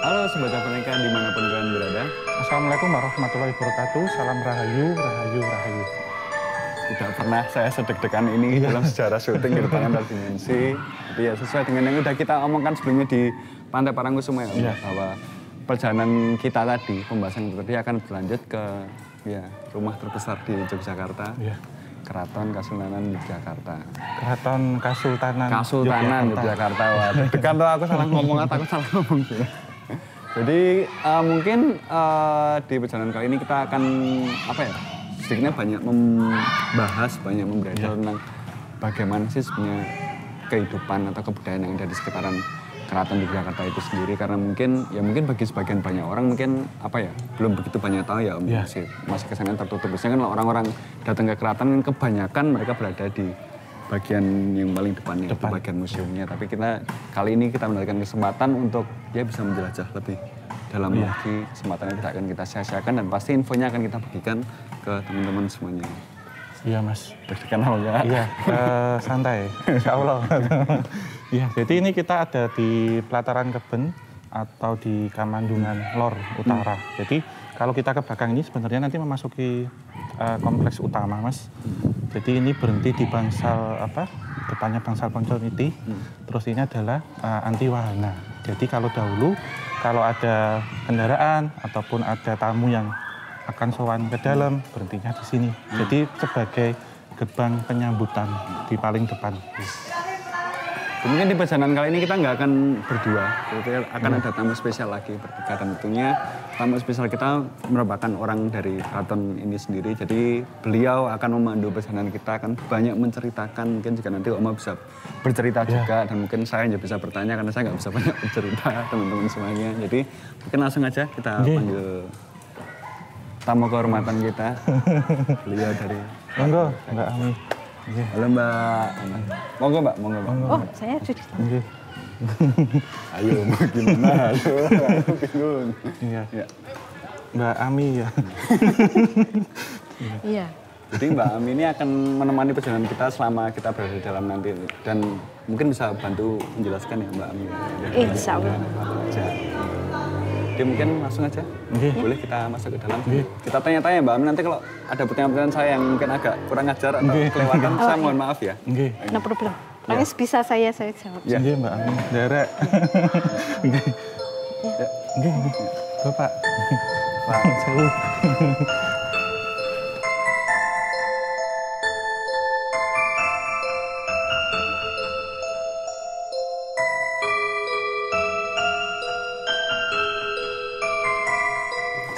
Halo Sobat Pernikahan dimanapun kalian berada. Assalamualaikum warahmatullahi wabarakatuh. Salam rahayu, rahayu, rahayu. Tidak pernah saya sedeg-degan ini dalam sejarah syuting di Depan Antar Dimensi. Tapi ya sesuai dengan yang udah kita omongkan sebelumnya di Pantai Parangkusumo ya, bahwa perjalanan kita tadi, pembahasan kita tadi akan berlanjut ke rumah terbesar di Yogyakarta. Keraton Kasultanan Yogyakarta. Keraton Kasultanan Yogyakarta. Wah, deg-degan tuh aku salah ngomong atau aku salah ngomong. Jadi mungkin di perjalanan kali ini kita akan sedikitnya banyak membahas, banyak membelajar tentang bagaimana sih sebenarnya kehidupan atau kebudayaan yang ada di sekitaran Keraton Yogyakarta itu sendiri, karena mungkin bagi sebagian banyak orang mungkin belum begitu banyak tahu ya masih kesannya tertutup. Biasanya kan orang-orang datang ke keraton kebanyakan mereka berada di bagian yang paling depannya, itu bagian museumnya. Tapi kali ini kita mendapatkan kesempatan untuk bisa menjelajah lebih dalam lagi. Kesempatan yang tidak akan kita sia-siakan dan pasti infonya akan kita bagikan ke teman-teman semuanya. Iya Mas. Deg-degan ya? Iya, santai, insya Allah. Iya, jadi ini kita ada di Pelataran Keben atau di Kamandungan Lor Utara. Jadi kalau kita ke belakang ini sebenarnya nanti memasuki kompleks utama Mas. Jadi ini berhenti di bangsal depannya bangsal Ponconiti. Terus ini adalah anti wahana. Jadi kalau dahulu kalau ada kendaraan ataupun ada tamu yang akan sowan ke dalam, berhentinya di sini. Jadi sebagai gerbang penyambutan di paling depan. Mungkin di perjalanan kali ini kita nggak akan berdua, akan ada tamu spesial lagi bertiga, dan tentunya tamu spesial kita merupakan orang dari keraton ini sendiri. Jadi beliau akan memandu perjalanan kita, akan banyak menceritakan, mungkin juga nanti Oma bisa bercerita juga, dan mungkin saya hanya bisa bertanya karena saya nggak bisa banyak bercerita teman-teman semuanya. Jadi mungkin langsung aja kita panggil tamu kehormatan kita, beliau dari Monggo, Mbak Ami. Halo Mbak. Monggo Mbak. Oh, saya ada di sana. Ayo, mau gimana? Aku bingung. Iya. Mbak Ami ya. Iya. Jadi Mbak Ami ini akan menemani perjalanan kita selama kita berada di dalam nanti, dan mungkin bisa bantu menjelaskan ya Mbak Ami. Insya Allah. Jadi mungkin langsung aja, boleh kita masuk ke dalam. Kita tanya-tanya Mbak Ami, nanti kalau ada pertanyaan-pertanyaan saya yang mungkin agak kurang ajar atau kelewatan, saya mohon maaf ya. No problem. Pokoknya bisa saya jawab. Iya Mbak Ami, derek. Bapak. Pak, selalu.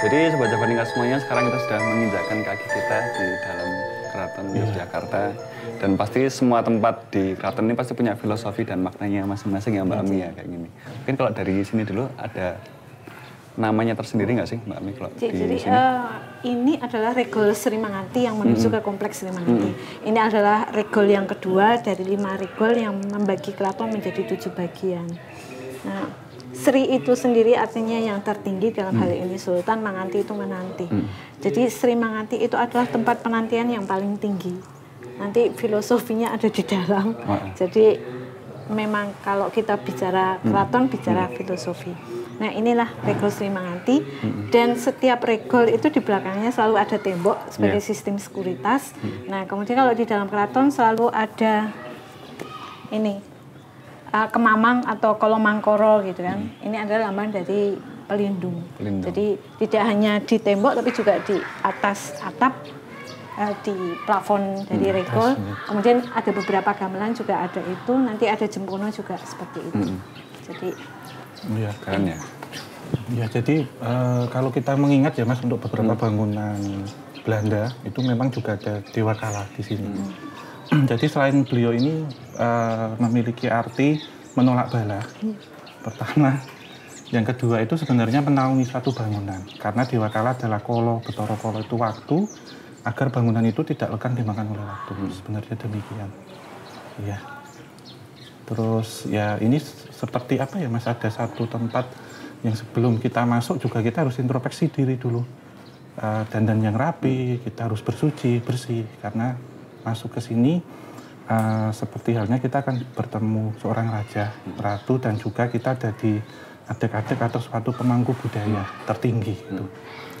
Jadi Sobat Jabanika semuanya, sekarang kita sudah menginjakkan kaki kita di dalam Keraton Yogyakarta. Dan pasti semua tempat di keraton ini pasti punya filosofi dan maknanya masing-masing ya Mbak Ami ya, kayak gini. Mungkin kalau dari sini dulu ada namanya tersendiri nggak sih Mbak Ami kalau di sini? Ini adalah regol Sri Manganti yang menuju ke kompleks Sri Manganti. Ini adalah regol yang kedua dari 5 regol yang membagi keraton menjadi 7 bagian. Nah, Sri itu sendiri artinya yang tertinggi, dalam hal ini Sultan, Manganti itu menanti. Jadi Sri Manganti itu adalah tempat penantian yang paling tinggi. Nanti filosofinya ada di dalam. Jadi memang kalau kita bicara keraton, bicara filosofi. Nah inilah regol Sri Manganti. Dan setiap regol itu di belakangnya selalu ada tembok sebagai sistem sekuritas. Nah kemudian kalau di dalam keraton selalu ada ini. Kemamang atau kolomangkoro gitu kan. Ini adalah lambang dari pelindung. Jadi tidak hanya di tembok tapi juga di atas atap, di plafon dari regol. Kemudian ada beberapa gamelan juga ada itu. Nanti ada jempono juga seperti itu. Jadi keren ya. Ya jadi kalau kita mengingat ya Mas, untuk beberapa bangunan Belanda itu memang juga ada Dewa Kala di sini. Jadi selain beliau ini memiliki arti menolak bala, pertama. Yang kedua itu sebenarnya menaungi suatu bangunan. Karena Dewa Kala adalah kolo, Betara Kala itu waktu, agar bangunan itu tidak lekang dimakan oleh waktu. Sebenarnya demikian. Iya. Terus ya ini seperti apa ya Mas, ada satu tempat yang sebelum kita masuk juga kita harus introspeksi diri dulu. Dandan yang rapi, kita harus bersuci, bersih. Karena masuk ke sini seperti halnya kita akan bertemu seorang raja, ratu, dan juga kita ada di adik-adik atau suatu pemangku budaya tertinggi gitu.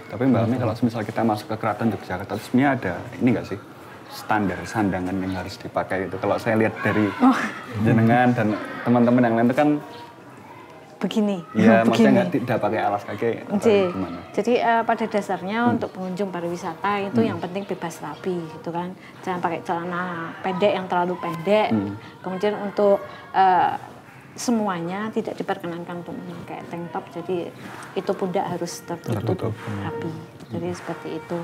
Tapi Mbak Ami kalau misal kita masuk ke Keraton Yogyakarta, sebenarnya ada ini nggak sih standar sandangan yang harus dipakai itu? Kalau saya lihat dari jenengan dan teman-teman yang lain itu kan begini. ya maksudnya tidak pakai alas kaki atau gimana? Jadi pada dasarnya untuk pengunjung pariwisata itu yang penting bebas rapi gitu kan. Jangan pakai celana pendek yang terlalu pendek. Kemudian untuk semuanya tidak diperkenankan untuk memakai tank top, jadi itu pundak harus tertutup rapi. Jadi seperti itu.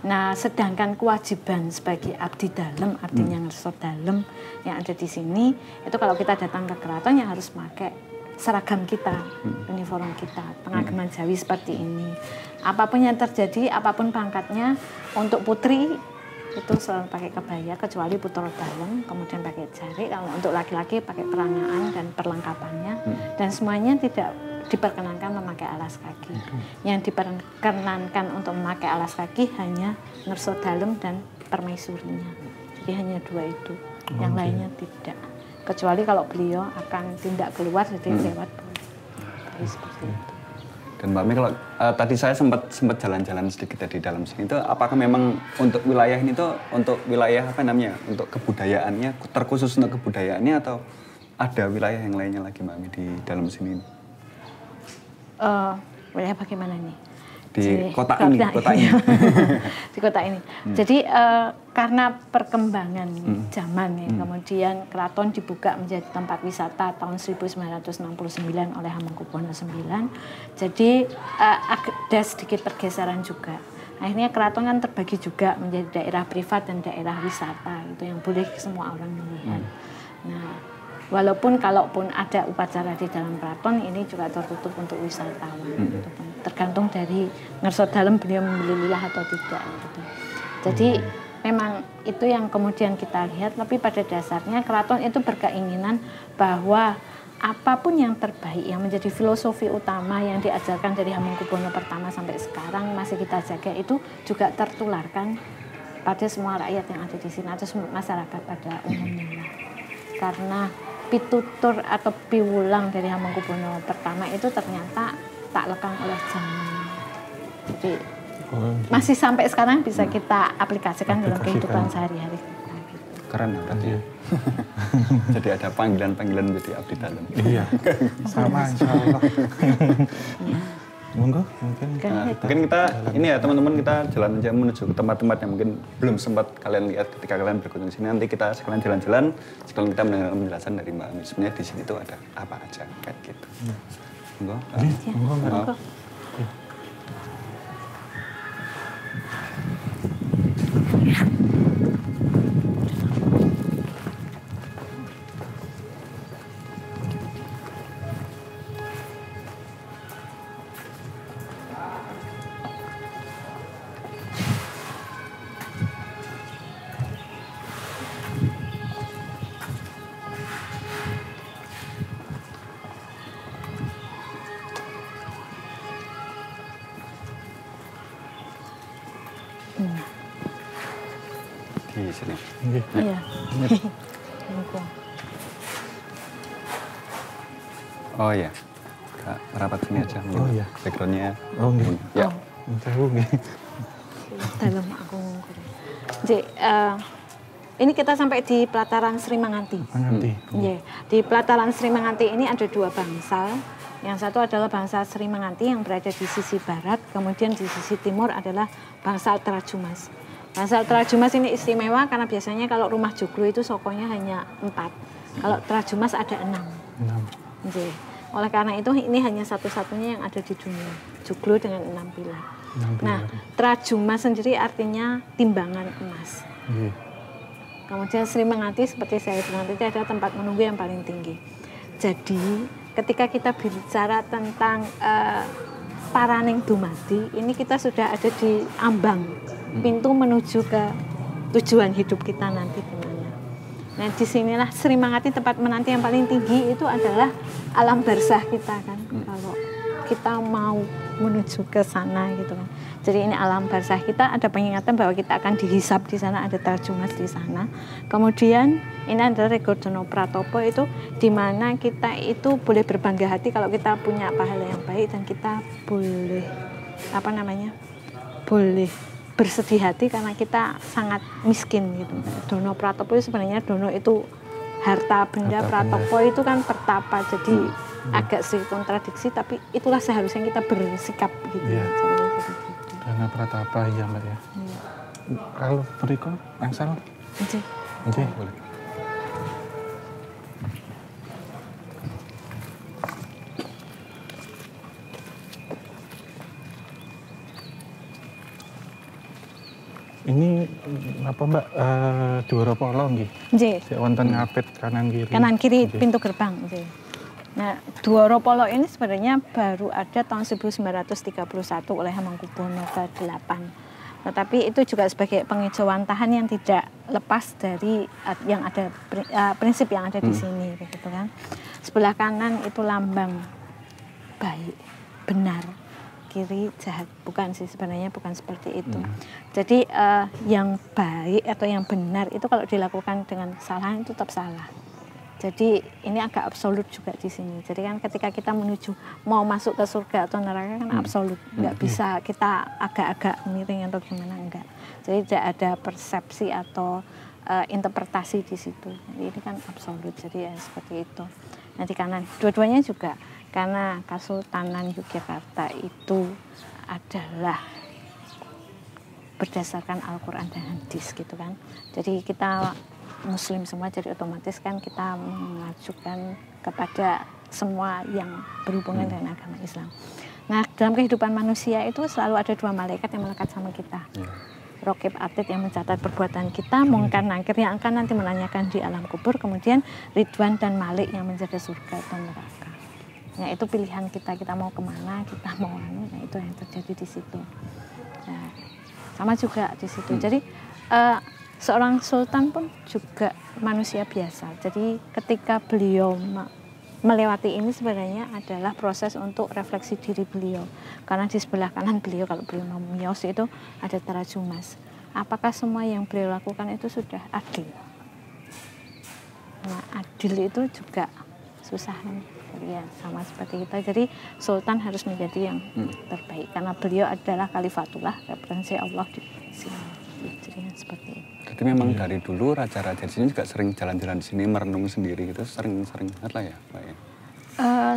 Nah, sedangkan kewajiban sebagai abdi dalem, artinya ngerso dalem yang ada di sini, itu kalau kita datang ke keraton yang harus pakai seragam kita, uniform kita, pengagaman Jawi seperti ini. Apapun yang terjadi, apapun pangkatnya, untuk putri itu selalu pakai kebaya, kecuali putra dalem, kemudian pakai jari. Kalau untuk laki-laki pakai peranaan dan perlengkapannya, dan semuanya tidak diperkenankan memakai alas kaki. Yang diperkenankan untuk memakai alas kaki hanya ngerso dalem dan permaisurinya. Jadi hanya dua itu, yang lainnya tidak. Kecuali kalau beliau akan tindak keluar, jadi lewat jadi seperti itu. Dan Mbak Mi, kalau tadi saya sempat jalan-jalan sedikit di dalam sini itu, apakah memang untuk wilayah ini tuh untuk wilayah apa namanya, untuk kebudayaannya, terkhusus untuk kebudayaannya, atau ada wilayah yang lainnya lagi Mbak Mi di dalam sini? Wilayah bagaimana nih? Di kota ini. Di kota ini. Jadi karena perkembangan zaman ya, kemudian keraton dibuka menjadi tempat wisata tahun 1969 oleh Hamengkubuwono IX. Jadi ada sedikit pergeseran juga. Akhirnya keraton kan terbagi juga menjadi daerah privat dan daerah wisata, itu yang boleh semua orang melihat. Nah, walaupun kalaupun ada upacara di dalam keraton, ini juga tertutup untuk wisatawan. Tergantung dari ngerso dalem beliau membeli lilah atau tidak. Gitu. Jadi memang itu yang kemudian kita lihat, tapi pada dasarnya keraton itu berkeinginan bahwa apapun yang terbaik, yang menjadi filosofi utama yang diajarkan dari Hamengkubuwono pertama sampai sekarang masih kita jaga, itu juga tertularkan pada semua rakyat yang ada di sini atau masyarakat pada umumnya. Karena pitutur atau piwulang dari Hamengkubuwono pertama itu ternyata tak lekang oleh zaman. Jadi masih sampai sekarang bisa kita aplikasikan dalam kehidupan sehari-hari. Keren ya berarti ya. Jadi ada panggilan-panggilan menjadi abdi dalem. Iya, sama insya Allah. Monggo, mungkin kita ini ya teman-teman, kita jalan aja menuju ke tempat-tempat yang mungkin belum sempat kalian lihat ketika kalian berkunjung sini. Nanti kita sekalian jalan-jalan, sekalian kita mendengar penjelasan dari Mbak Ami. Sebenarnya di sini tuh ada apa aja kayak gitu. Monggo. Monggo. Di sini. Iya. Oh iya. Kak, rapat sini aja. Oh iya. Backgroundnya. Oh nggih. Ya. Nggih. Dalam aku ngukur. Jadi ini kita sampai di pelataran Sri Manganti. Yeah. Di pelataran Sri Manganti ini ada dua bangsal. Yang satu adalah bangsal Sri Manganti yang berada di sisi barat, kemudian di sisi timur adalah bangsal Trajumas. Bangsal Trajumas ini istimewa karena biasanya kalau rumah joglo itu sokonya hanya 4. Kalau Trajumas ada 6. Okay. Oleh karena itu ini hanya satu-satunya yang ada di dunia, joglo dengan 6 pilar. Nah, Trajumas sendiri artinya timbangan emas. Kemudian Sri Manganti seperti saya bilang tadi ada tempat menunggu yang paling tinggi. Jadi ketika kita bicara tentang Paraning Dumadi, ini kita sudah ada di ambang pintu menuju ke tujuan hidup kita nanti di mana. Nah, disinilah Sri Manganti, tempat menanti yang paling tinggi itu adalah alam barzah kita kan. Kalau kita mau menuju ke sana gitu kan. Jadi ini alam barzah, kita ada pengingatan bahwa kita akan dihisab di sana, ada tarjumas di sana. Kemudian ini adalah Rego Dono Pratopo, itu di mana kita itu boleh berbangga hati kalau kita punya pahala yang baik, dan kita boleh boleh bersedih hati karena kita sangat miskin gitu. Dono Pratopo itu sebenarnya dono itu harta benda, pratopo itu kan pertapa, jadi agak sedikit kontradiksi, tapi itulah seharusnya kita bersikap gitu. Ya. Gitu. Dana Pratapa ya Mbak ya. Ya. Kalau berikut angsal. Oke, boleh. Ini apa Mbak, Dwara Polo nggih? Nggih. Sik wonten ngapit kanan kiri. Kanan kiri Nggih. pintu gerbang. Nggih. Nah, Dwara Polo ini sebenarnya baru ada tahun 1931 oleh Hamengkubuwono ke-8. Tetapi itu juga sebagai pengejauhan tahan yang tidak lepas dari yang ada prinsip yang ada di sini, begitu kan. Sebelah kanan itu lambang baik, benar, kiri jahat. Bukan sih, sebenarnya bukan seperti itu. Jadi yang baik atau yang benar itu kalau dilakukan dengan kesalahan itu tetap salah. Jadi ini agak absolut juga di sini. Jadi kan ketika kita menuju mau masuk ke surga atau neraka kan absolut, nggak bisa kita agak-agak miring atau gimana, enggak. Jadi tidak ada persepsi atau interpretasi di situ. Jadi ini kan absolut. Jadi ya seperti itu. Nanti kanan, dua-duanya juga karena Kesultanan Yogyakarta itu adalah berdasarkan Al-Quran dan Hadis gitu kan. Jadi kita Muslim semua, jadi otomatis kan kita mengajukan kepada semua yang berhubungan dengan agama Islam. Nah, dalam kehidupan manusia itu selalu ada dua malaikat yang melekat sama kita. Raqib Atid yang mencatat perbuatan kita, Munkar Nakir yang akan nanti menanyakan di alam kubur, kemudian Ridwan dan Malik yang menjaga surga atau neraka. Nah, itu pilihan kita mau kemana, kita mau nah itu yang terjadi di situ. Nah, sama juga di situ. Jadi seorang sultan pun juga manusia biasa. Jadi ketika beliau melewati ini sebenarnya adalah proses untuk refleksi diri beliau. Karena di sebelah kanan beliau, kalau beliau mau miyos itu ada tarajumas. Apakah semua yang beliau lakukan itu sudah adil? Nah, adil itu juga susah kan? Ya, sama seperti kita. Jadi sultan harus menjadi yang terbaik. Karena beliau adalah khalifatullah, representasi Allah di sini. Jadi seperti itu. Jadi memang dari dulu raja-raja di sini juga sering jalan-jalan di sini merenung sendiri gitu, sering-sering banget lah ya Pak ya.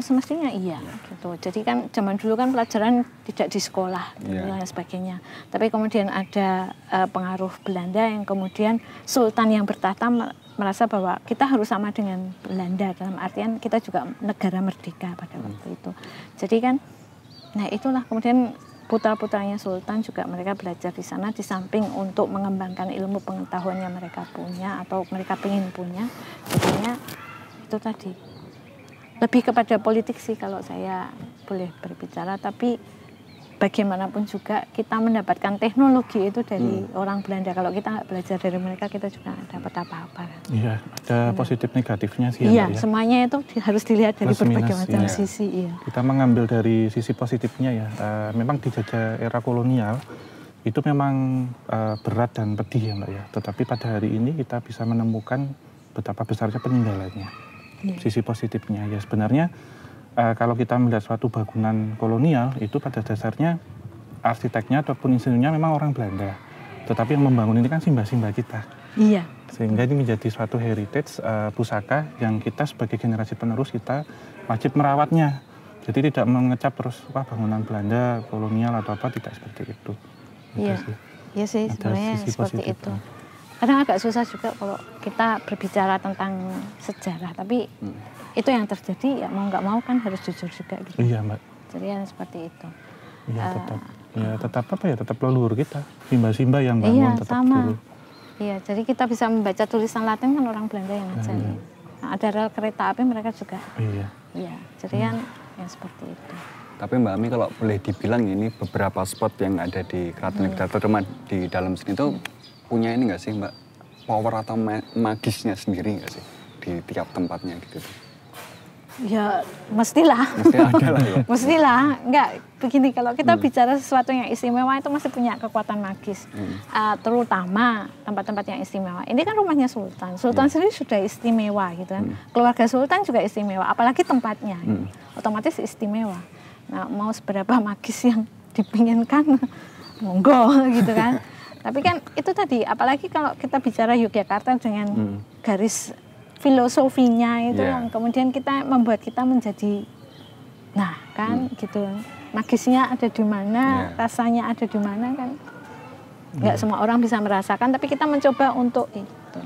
Semestinya iya gitu. Jadi kan zaman dulu kan pelajaran tidak di sekolah dan sebagainya. Tapi kemudian ada pengaruh Belanda yang kemudian sultan yang bertahta merasa bahwa kita harus sama dengan Belanda, dalam artian kita juga negara merdeka pada waktu itu. Jadi kan, nah itulah kemudian putra-putranya sultan juga mereka belajar di sana, di samping untuk mengembangkan ilmu pengetahuan yang mereka punya atau mereka ingin punya. Jadinya itu tadi lebih kepada politik sih kalau saya boleh berbicara, tapi bagaimanapun juga kita mendapatkan teknologi itu dari orang Belanda. Kalau kita nggak belajar dari mereka, kita juga nggak dapat apa-apa. Iya, ada positif negatifnya sih. Iya, ya, semuanya itu harus dilihat dari berbagai macam sisi. Iya. Kita mengambil dari sisi positifnya ya. Memang dijajah era kolonial itu memang berat dan pedih ya Mbak ya. Tetapi pada hari ini kita bisa menemukan betapa besarnya peninggalannya. Sisi positifnya ya sebenarnya. Kalau kita melihat suatu bangunan kolonial, itu pada dasarnya arsiteknya ataupun insinyurnya memang orang Belanda. Tetapi yang membangun ini kan simbah-simbah kita. Iya. Sehingga ini menjadi suatu heritage pusaka yang kita sebagai generasi penerus kita wajib merawatnya. Jadi tidak mengecap terus, wah bangunan Belanda, kolonial atau apa, tidak seperti itu. Iya, iya sih sebenarnya seperti itu. Kadang agak susah juga kalau kita berbicara tentang sejarah, tapi itu yang terjadi ya mau nggak mau kan harus jujur juga gitu. Iya Mbak. Jadi yang seperti itu. Iya tetap apa ya, tetap leluhur kita, simbah-simbah yang bangun tetap sama. dulu. Iya, jadi kita bisa membaca tulisan Latin kan orang Belanda yang ngajarin. Nah, ada rel kereta api mereka juga. Iya. Iya, jadi kan yang seperti itu. Tapi Mbak Ami kalau boleh dibilang ini beberapa spot yang ada di Keraton Yogyakarta terutama di dalam sini itu punya ini nggak sih Mbak, power atau magisnya sendiri nggak sih di tiap tempatnya gitu? Ya mestilah. Mesti ada lah ya. Mestilah, enggak begini kalau kita bicara sesuatu yang istimewa itu masih punya kekuatan magis. Terutama tempat-tempat yang istimewa. Ini kan rumahnya Sultan. Sultan sendiri sudah istimewa gitu kan. Keluarga Sultan juga istimewa, apalagi tempatnya. Otomatis istimewa. Nah, mau seberapa magis yang dipinginkan monggo gitu kan. Tapi kan itu tadi, apalagi kalau kita bicara Yogyakarta dengan garis filosofinya itu yang kemudian kita membuat kita menjadi nah kan gitu, magisnya ada di mana, rasanya ada di mana kan, nggak semua orang bisa merasakan, tapi kita mencoba untuk itu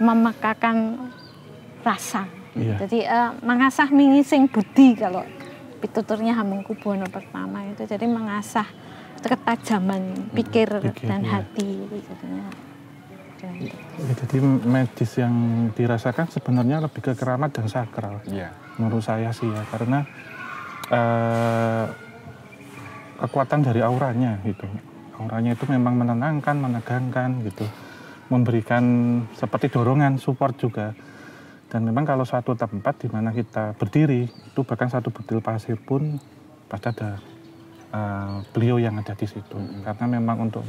memekakan rasa. Jadi mengasah mingising budi kalau pituturnya Hamengkubuwono pertama itu, jadi mengasah ketajaman pikir dan hati itu jadinya. Jadi medis yang dirasakan sebenarnya lebih ke keramat dan sakral. Menurut saya sih ya, karena kekuatan dari auranya gitu. Auranya itu memang menenangkan, menegangkan gitu. Memberikan seperti dorongan, support juga. Dan memang kalau suatu tempat di mana kita berdiri, itu bahkan satu butil pasir pun pasti ada beliau yang ada di situ. Karena memang untuk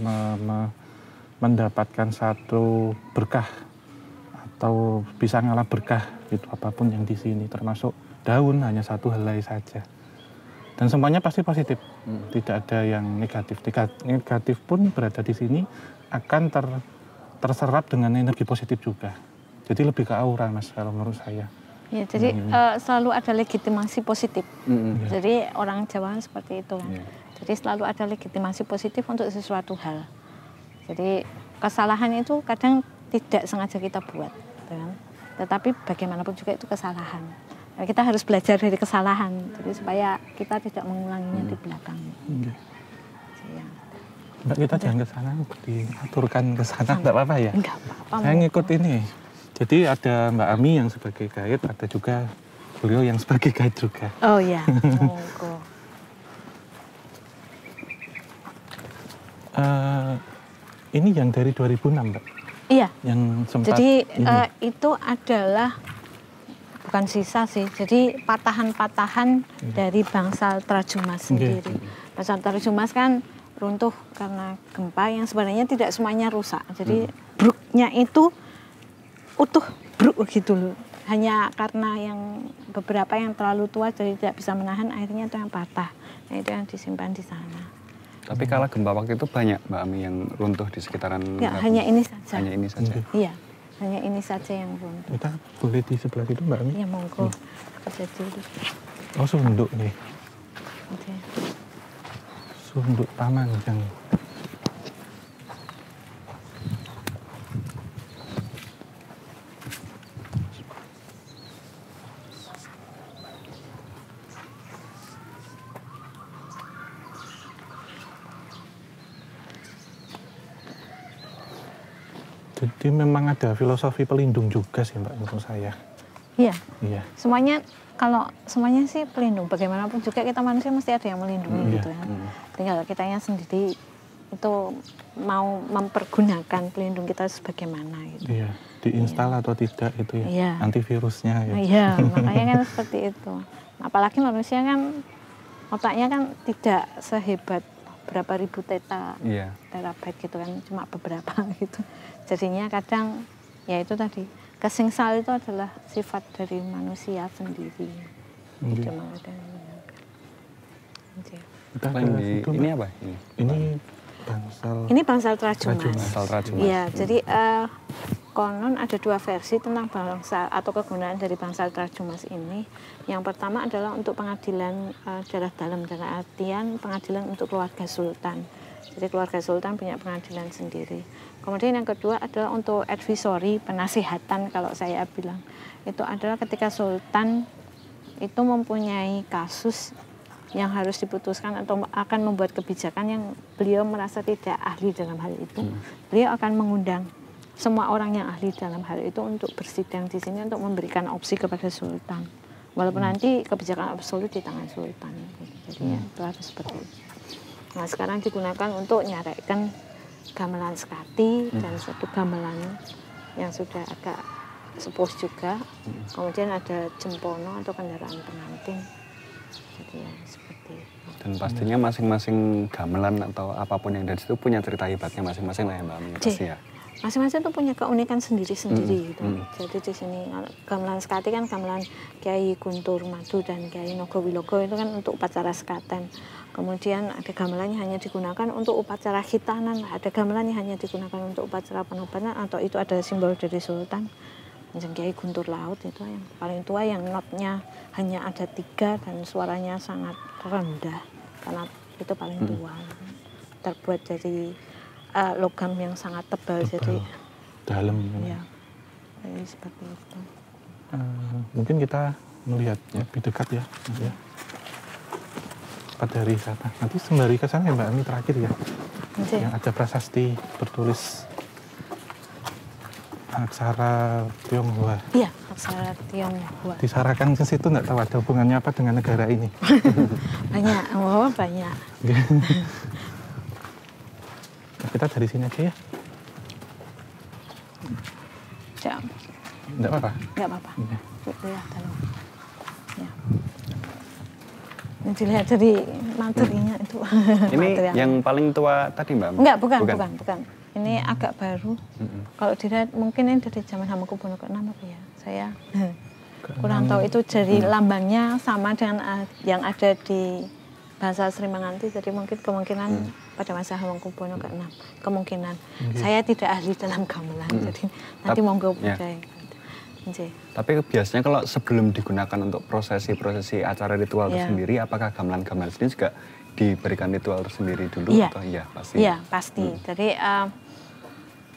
mendapatkan satu berkah atau bisa ngalah berkah itu apapun yang di sini, termasuk daun hanya satu helai saja, dan semuanya pasti positif, tidak ada yang negatif. Negatif pun berada di sini akan terserap dengan energi positif juga. Jadi lebih ke aura, Mas, kalau menurut saya. Ya, jadi selalu ada legitimasi positif. Jadi orang Jawa seperti itu kan. Jadi selalu ada legitimasi positif untuk sesuatu hal. Jadi kesalahan itu kadang tidak sengaja kita buat, kan? Tetapi bagaimanapun juga itu kesalahan. Nah, kita harus belajar dari kesalahan, jadi supaya kita tidak mengulanginya di belakang. Mbak, kita jangan ke sana, diaturkan ke sana, enggak apa-apa ya? Enggak apa-apa. Saya ngikut ini. Jadi ada Mbak Ami yang sebagai guide, ada juga beliau yang sebagai guide juga. Oh iya, monggo. Ini yang dari 2006, Mbak? Iya. Yang sempat. Jadi itu adalah bukan sisa sih. Jadi patahan-patahan dari bangsal Trajumas sendiri. Bangsal Trajumas kan runtuh karena gempa yang sebenarnya tidak semuanya rusak. Jadi bruknya itu utuh bruk gitu loh. Hanya karena yang beberapa yang terlalu tua jadi tidak bisa menahan, akhirnya itu yang patah. Nah, itu yang disimpan di sana. Tapi kala gempa waktu itu banyak Mbak Ami yang runtuh di sekitaran. Ya, hanya ini saja. Hanya ini saja. Iya, hanya ini saja yang runtuh. Kita boleh di sebelah situ, Mbak Ami? Ya monggo. Jadi. Oh, sunduk nih. Oke. Sunduk taman yang. Jadi memang ada filosofi pelindung juga sih, Mbak, menurut saya. Iya. Iya. Semuanya sih pelindung. Bagaimanapun juga kita manusia mesti ada yang melindungi gitu ya. Tinggal kitanya sendiri itu mau mempergunakan pelindung kita sebagaimana gitu. Iya. Diinstal atau tidak itu ya. Iya. Antivirusnya ya. Iya, makanya kan seperti itu. Apalagi manusia kan otaknya kan tidak sehebat berapa ribu terabyte gitu kan, cuma beberapa gitu. Jadinya kadang ya itu tadi, kesengsal itu adalah sifat dari manusia sendiri. Gitu ini apa? Ini bangsal Trajumas. Bangsal Trajumas. Iya, jadi konon ada dua versi tentang bangsal atau kegunaan dari bangsal Trajumas ini. Yang pertama adalah untuk pengadilan daerah dalam, dalam artian pengadilan untuk keluarga sultan. Jadi keluarga sultan punya pengadilan sendiri. Kemudian yang kedua adalah untuk advisory, penasihatan kalau saya bilang. Itu adalah ketika sultan itu mempunyai kasus yang harus diputuskan atau akan membuat kebijakan yang beliau merasa tidak ahli dalam hal itu. Beliau akan mengundang semua orang yang ahli dalam hal itu untuk bersidang di sini untuk memberikan opsi kepada sultan. Walaupun nanti kebijakan absolut di tangan sultan. Jadi ya, itu harus seperti itu. Nah, sekarang digunakan untuk nyarekan gamelan sekati dan suatu gamelan yang sudah agak sepuh juga. Kemudian ada jempono atau kendaraan pengantin. Jadi ya seperti itu. Dan pastinya masing-masing gamelan atau apapun yang dari situ punya cerita hebatnya masing-masing lah ya Mbak Ami pasti ya. Masing-masing itu punya keunikan sendiri-sendiri gitu. Jadi di sini gamelan sekati kan gamelan Kiai Guntur Madu dan Kiai Nogo Wilogo itu kan untuk upacara sekaten. Kemudian ada gamelannya hanya digunakan untuk upacara khitanan, ada gamelannya hanya digunakan untuk upacara penobatan atau itu ada simbol dari sultan. Yang Kiai Guntur Laut itu yang paling tua, yang notnya hanya ada 3 dan suaranya sangat rendah karena itu paling tua. Terbuat dari logam yang sangat tebal. Jadi dalam. Ya, jadi seperti itu. Mungkin kita melihat lebih dekat ya, ya. Dari sana. Nanti sembari ke sana ya Mbak Ami terakhir ya. Yang ada prasasti bertulis aksara Tionghoa. Iya, aksara Tionghoa. Disarakan ke situ nggak tahu ada hubungannya apa dengan negara ini. Banyak, banyak. Kita dari sini aja ya. Enggak apa-apa? Enggak apa-apa. Ya, ya. Ini dilihat dari materinya itu. Ini material. yang paling tua tadi Mbak? Enggak, bukan. Ini agak baru. Kalau dilihat mungkin ini dari zaman Hamengkubuwono ke-6 apa ya? Saya kurang tahu itu dari lambangnya sama dengan yang ada di bahasa Sri Manganti, jadi mungkin kemungkinan pada masa Hamengkubuwono ke-6 kemungkinan. Saya tidak ahli dalam gamelan, jadi nanti monggo percaya. Tapi biasanya kalau sebelum digunakan untuk prosesi-prosesi acara ritual tersendiri, apakah gamelan-gamelan sendiri juga diberikan ritual tersendiri dulu? Atau iya pasti? Iya pasti. Jadi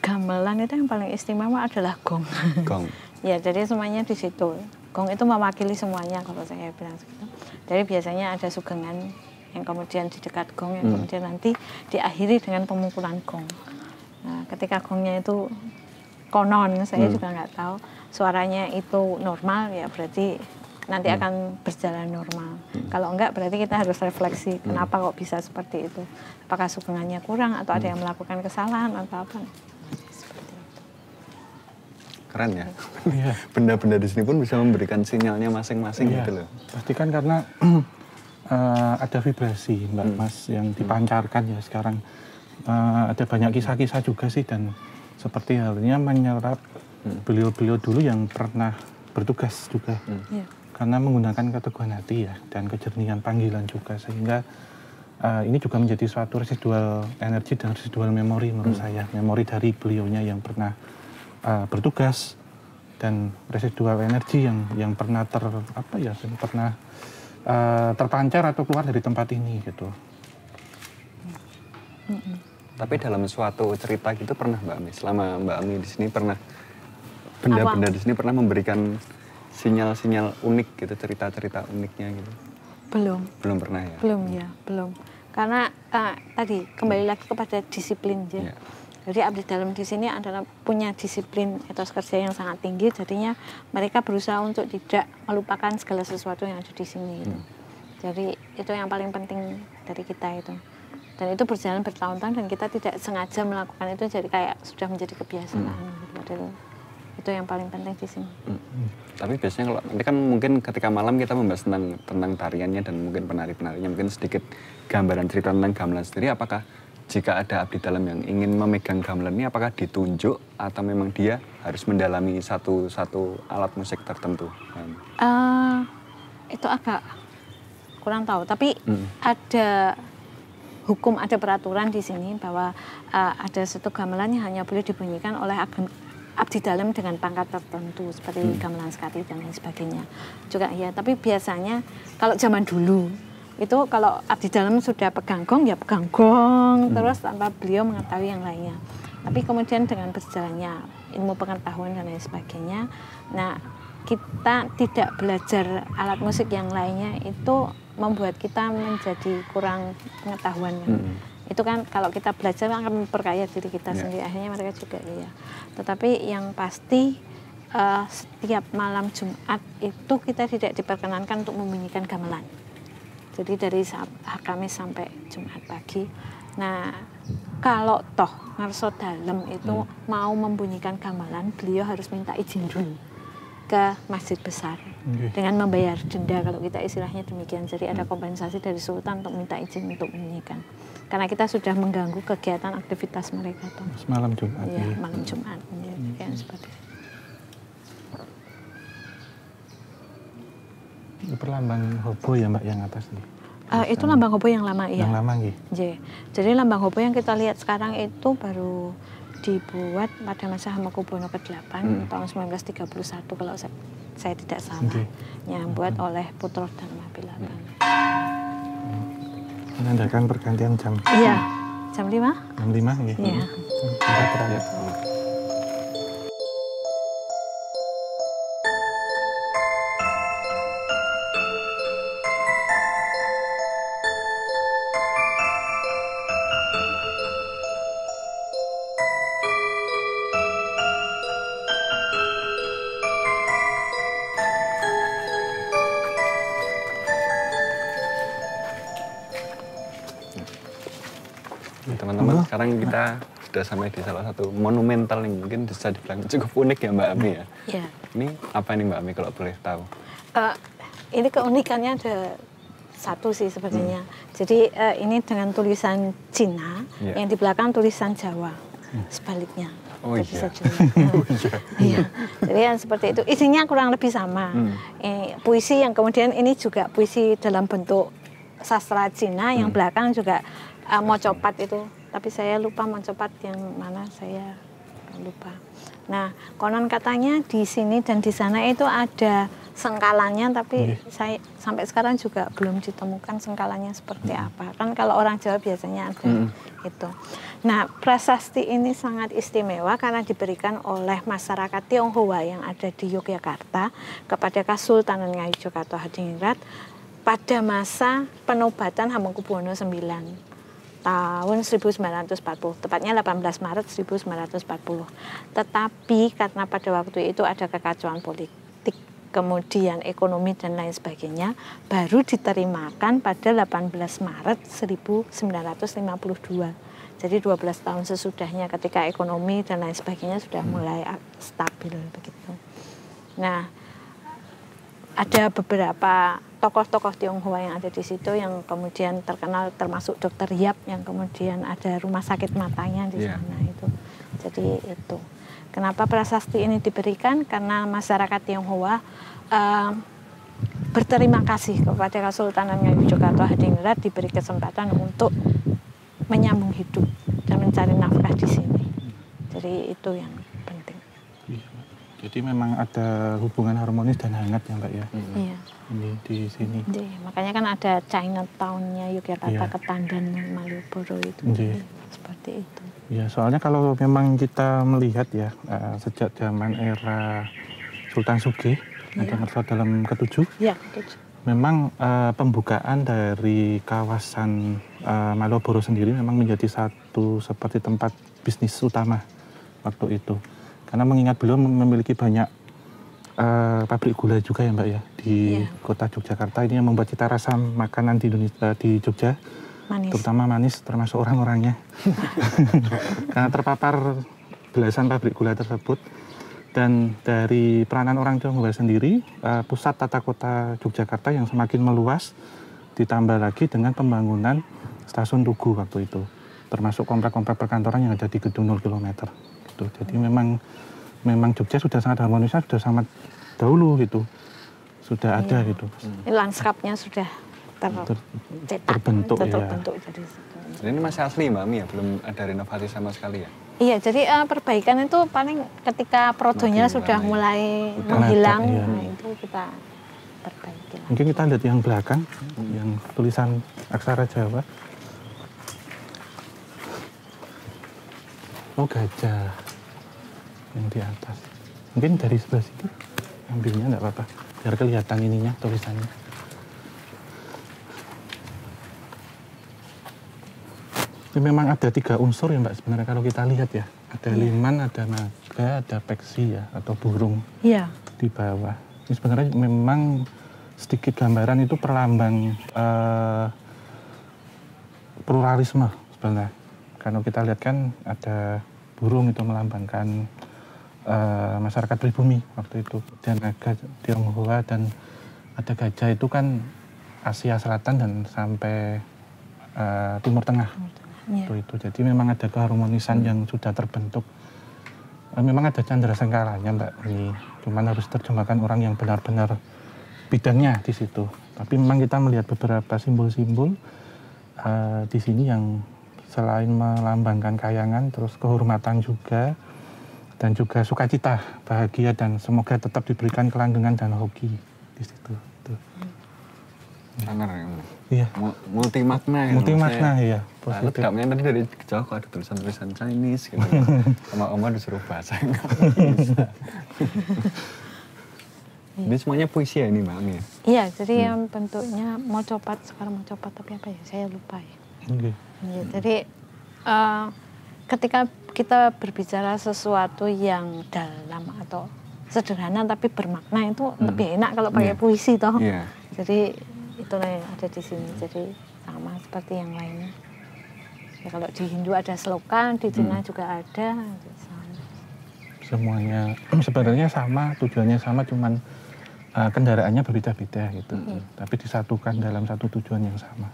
gamelan itu yang paling istimewa adalah gong. Gong. Ya, jadi semuanya di situ. Gong itu mewakili semuanya kalau saya bilang segitu. Jadi biasanya ada sugengan yang kemudian di dekat gong, yang kemudian nanti diakhiri dengan pemukulan gong. Nah, ketika gongnya itu konon, saya juga nggak tahu, suaranya itu normal, ya berarti nanti akan berjalan normal. Kalau enggak, berarti kita harus refleksi, kenapa kok bisa seperti itu. Apakah sugengannya kurang, atau ada yang melakukan kesalahan, atau apa. Seperti itu. Keren ya. Benda-benda di sini pun bisa memberikan sinyalnya masing-masing gitu loh. Pasti kan karena ada vibrasi Mbak Mas yang dipancarkan ya sekarang. Ada banyak kisah-kisah juga sih, dan seperti halnya menyerap beliau-beliau dulu yang pernah bertugas juga. Karena menggunakan keteguhan hati ya, dan kejernihan panggilan juga, sehingga ini juga menjadi suatu residual energi dan residual memori menurut saya. Memori dari beliaunya yang pernah bertugas, dan residual energi yang pernah terpancar atau keluar dari tempat ini gitu. Tapi dalam suatu cerita gitu pernah Mbak Ami, selama Mbak Ami di sini pernah benda-benda di sini pernah memberikan sinyal-sinyal unik gitu, cerita-cerita uniknya gitu? Belum pernah ya? Belum. Karena tadi kembali lagi kepada disiplin ya. Jadi abdi dalam di sini adalah punya disiplin etos kerja yang sangat tinggi, jadinya mereka berusaha untuk tidak melupakan segala sesuatu yang ada di sini gitu. Jadi itu yang paling penting dari kita itu. Dan itu berjalan bertahun-tahun dan kita tidak sengaja melakukan itu, jadi kayak sudah menjadi kebiasaan gitu. Itu yang paling penting di sini. Tapi biasanya kalau nanti kan mungkin ketika malam kita membahas tentang tariannya dan mungkin penari-penarinya, mungkin sedikit gambaran cerita tentang gamelan sendiri. Apakah jika ada abdi dalam yang ingin memegang gamelan ini, apakah ditunjuk atau memang dia harus mendalami satu alat musik tertentu? Itu agak kurang tahu, tapi ada hukum, ada peraturan di sini bahwa ada satu gamelan yang hanya boleh dibunyikan oleh abdi dalam dengan pangkat tertentu seperti gamelan sekati dan lain sebagainya juga ya. Tapi biasanya kalau zaman dulu itu kalau abdi dalam sudah pegang gong ya pegang gong terus tanpa beliau mengetahui yang lainnya. Tapi kemudian dengan berjalannya ilmu pengetahuan dan lain sebagainya, nah kita tidak belajar alat musik yang lainnya, itu membuat kita menjadi kurang pengetahuan. Itu kan kalau kita belajar akan memperkaya diri kita sendiri, akhirnya mereka juga iya. Tetapi yang pasti setiap malam Jumat itu kita tidak diperkenankan untuk membunyikan gamelan. Jadi dari Kamis sampai Jumat pagi. Nah, kalau toh ngarso dalem itu mau membunyikan gamelan, beliau harus minta izin dulu. ke masjid besar dengan membayar denda kalau kita istilahnya demikian. Jadi ada kompensasi dari sultan untuk minta izin untuk menyanyikan. Karena kita sudah mengganggu kegiatan aktivitas mereka tuh. Malam Jumat. Iya, malam Jumat. Ya, seperti itu. Itu lambang Hobo ya Mbak yang atas nih? Itu lambang Hobo yang lama ya. Yang lama nggih. Jadi lambang Hobo yang kita lihat sekarang itu baru dibuat pada masa Hamengkubuwono ke-8 tahun 1931 kalau saya tidak salah. Yang buat oleh Putra Dharma Pilabana. Menandakan pergantian jam. Iya, jam 5? Jam 5 nggih. Iya. Kita terakhir. Teman-teman, sekarang kita sudah sampai di salah satu monumental yang mungkin bisa dibilang cukup unik ya Mbak Ami ya. Iya. Ini apa nih Mbak Ami kalau boleh tahu? Ini keunikannya ada satu sih sebenarnya. Jadi ini dengan tulisan Cina, yang di belakang tulisan Jawa, sebaliknya. Oh iya. Bisa iya. Jadi yang seperti itu. Isinya kurang lebih sama. Puisi yang kemudian ini juga puisi dalam bentuk sastra Cina, yang belakang juga mocopat itu. Tapi saya lupa mocopat yang mana, saya lupa. Nah, konon katanya di sini dan di sana itu ada sengkalannya, tapi saya sampai sekarang juga belum ditemukan sengkalannya seperti apa. Kan kalau orang Jawa biasanya ada itu. Nah, prasasti ini sangat istimewa karena diberikan oleh masyarakat Tionghoa yang ada di Yogyakarta kepada Kesultanan Ngayogyakarta Hadiningrat pada masa penobatan Hamengkubuwono IX. Tahun 1940, tepatnya 18 Maret 1940. Tetapi karena pada waktu itu ada kekacauan politik, kemudian ekonomi dan lain sebagainya, baru diterimakan pada 18 Maret 1952. Jadi 12 tahun sesudahnya ketika ekonomi dan lain sebagainya sudah mulai stabil begitu. Nah, ada beberapa tokoh-tokoh Tionghoa yang ada di situ yang kemudian terkenal, termasuk Dokter Yap yang kemudian ada rumah sakit matanya di sana itu. Jadi itu. Kenapa prasasti ini diberikan? Karena masyarakat Tionghoa berterima kasih kepada Kesultanan Ngayogyakarta Hadiningrat diberi kesempatan untuk menyambung hidup dan mencari nafkah di sini. Jadi itu yang penting. Jadi memang ada hubungan harmonis dan hangat ya Mbak ya. Iya. Ini di sini. Makanya kan ada Chinatown-nya Yogyakarta, Ketandan, Malioboro itu. Seperti itu. Ya, soalnya kalau memang kita melihat ya, sejak zaman era Sultan Sugih, termasuk dalam ke-7, memang pembukaan dari kawasan Malioboro sendiri memang menjadi satu seperti tempat bisnis utama waktu itu. Karena mengingat beliau memiliki banyak pabrik gula juga ya Mbak ya di kota Yogyakarta ini yang membuat cita rasa makanan di Indonesia, di Jogja manis. Terutama manis termasuk orang-orangnya karena terpapar belasan pabrik gula tersebut. Dan dari peranan orang Tionghoa sendiri, pusat tata kota Yogyakarta yang semakin meluas ditambah lagi dengan pembangunan stasiun Tugu waktu itu, termasuk komplek-komplek perkantoran yang ada di gedung 0 km gitu. Jadi memang Jogja sudah sangat harmonisnya, sudah sangat dahulu gitu, sudah ada gitu. Lanskapnya sudah terbentuk ya. Ini masih asli Mbak Ami ya, belum ada renovasi sama sekali ya? Iya, jadi perbaikan itu paling ketika prodonya sudah mulai menghilang, nah itu kita perbaiki. Mungkin kita lihat yang belakang, yang tulisan aksara Jawa. Oh, gajah yang di atas. Mungkin dari sebelah situ ambilnya nggak apa-apa, biar kelihatan ininya tulisannya. Ini memang ada 3 unsur ya Mbak sebenarnya kalau kita lihat ya. Ada liman, ada naga, ada peksi ya atau burung di bawah. Ini sebenarnya memang sedikit gambaran itu perlambang pluralisme sebenarnya. Kalau kita lihat kan ada burung itu melambangkan masyarakat pribumi waktu itu. Dan naga Tionghoa dan ada gajah itu kan Asia Selatan dan sampai Timur Tengah. Itu. Jadi memang ada keharmonisan yang sudah terbentuk. Memang ada candrasengkaranya Mbak ini. Cuman harus terjemahkan orang yang benar-benar bidangnya di situ. Tapi memang kita melihat beberapa simbol-simbol di sini yang selain melambangkan kayangan, terus kehormatan juga, dan juga sukacita, bahagia, dan semoga tetap diberikan kelanggengan dan hoki di situ. Sangar ya. Iya. Multi makna ya. Multi makna ya. Aku tidak main tadi dari jauh kok ada tulisan-tulisan Chinese gitu. Sama Oma disuruh bahasa Inggris. Ini semuanya puisi ya ini Mbak ya? Iya, jadi yang bentuknya mau copat, sekarang mau copat tapi apa ya? Saya lupa ya. Ya, jadi ketika kita berbicara sesuatu yang dalam atau sederhana tapi bermakna itu lebih enak kalau pakai puisi toh. Jadi itulah yang ada di sini. Jadi sama seperti yang lainnya. Ya, kalau di Hindu ada sloka, di Cina juga ada. Semuanya sebenarnya sama, tujuannya sama, cuman kendaraannya berbeda-beda gitu. Tapi disatukan dalam satu tujuan yang sama.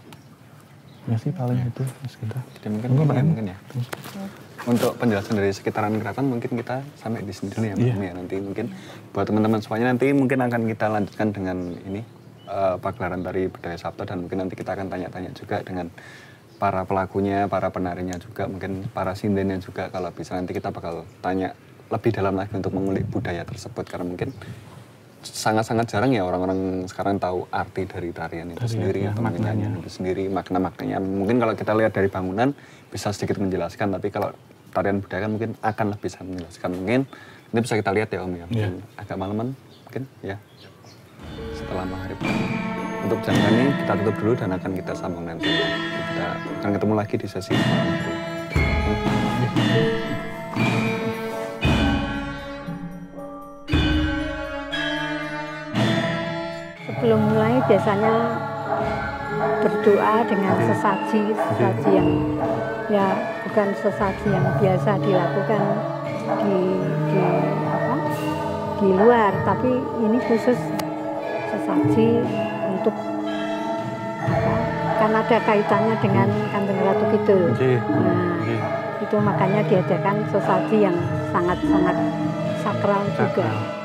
Ya sih paling itu Mas Gita. Jadi mungkin ya. Untuk penjelasan dari sekitaran keraton mungkin kita sampai di sini dulu ya Mbak ya. Nanti mungkin buat teman-teman semuanya nanti mungkin akan kita lanjutkan dengan ini pagelaran tari budaya Sabto, dan mungkin nanti kita akan tanya-tanya juga dengan para pelakunya, para penarinya juga, mungkin para sindennya juga, kalau bisa nanti kita bakal tanya lebih dalam lagi untuk mengulik budaya tersebut, karena mungkin sangat-sangat jarang ya orang-orang sekarang tahu arti dari tarian itu sendiri atau maknanya itu sendiri, makna-maknanya. Mungkin kalau kita lihat dari bangunan bisa sedikit menjelaskan, tapi kalau tarian budaya kan mungkin akan lebih bisa menjelaskan. Mungkin ini bisa kita lihat ya Om ya, mungkin agak malaman mungkin ya setelah maghrib. Untuk jam ini kita tutup dulu dan akan kita sambung nanti. Kita akan ketemu lagi di sesi malam hari. Sebelum mulai biasanya berdoa dengan sesaji yang ya bukan sesaji yang biasa dilakukan di luar, tapi ini khusus sesaji untuk kan ada kaitannya dengan Kanjeng Ratu Kidul. Itu makanya diadakan sesaji yang sangat-sangat sakral juga.